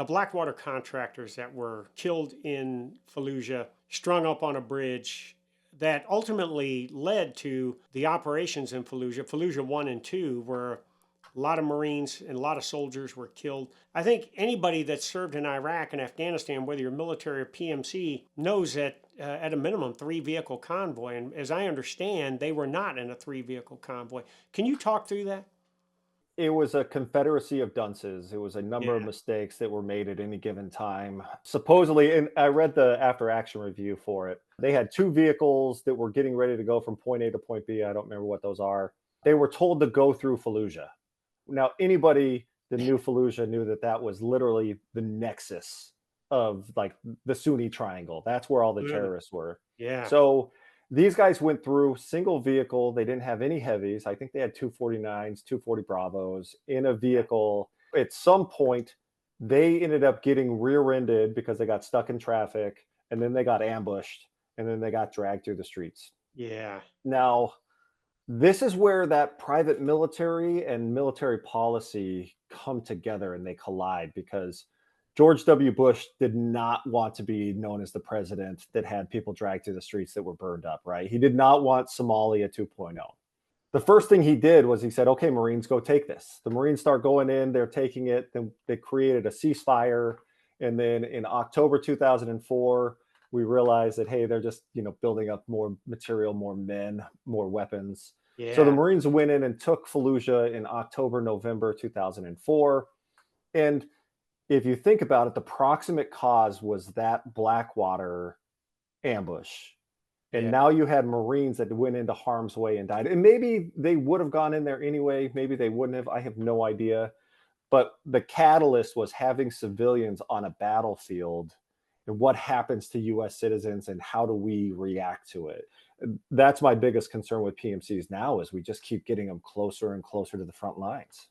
the Blackwater contractors that were killed in Fallujah, strung up on a bridge that ultimately led to the operations in Fallujah, Fallujah 1 and 2, where a lot of Marines and a lot of soldiers were killed. I think anybody that served in Iraq and Afghanistan, whether you're military or PMC, knows that at a minimum, 3-vehicle convoy. And as I understand, they were not in a 3-vehicle convoy. Can you talk through that? It was a confederacy of dunces. It was a number of Yeah, mistakes that were made at any given time. Supposedly, and I read the after action review for it. They had 2 vehicles that were getting ready to go from point A to point B. I don't remember what those are. They were told to go through Fallujah. Now, anybody that knew Fallujah knew that that was literally the nexus of like the Sunni triangle. That's where all the clearly. terrorists were. Yeah, So these guys went through single vehicle. They didn't have any heavies. I think they had 249s, 240 Bravos in a yeah, vehicle. At some point, they ended up getting rear ended because they got stuck in traffic and then they got ambushed and then they got dragged through the streets. yeah, Now, this is where that private military and military policy come together and they collide because George W. Bush did not want to be known as the president that had people dragged through the streets that were burned up, right? He did not want Somalia 2.0. The first thing he did was he said, okay, Marines, go take this. The Marines start going in, they're taking it. Then they created a ceasefire. And then in October 2004, we realized that, hey, they're just, building up more material, more men, more weapons. So the yeah, Marines went in and took Fallujah in October, November 2004. And if you think about it, the proximate cause was that Blackwater ambush. And yeah. now you had Marines that went into harm's way and died. And maybe they would have gone in there anyway. Maybe they wouldn't have. I have no idea. But the catalyst was having civilians on a battlefield and what happens to US citizens and how do we react to it. That's my biggest concern with PMCs now is we just keep getting them closer and closer to the front lines.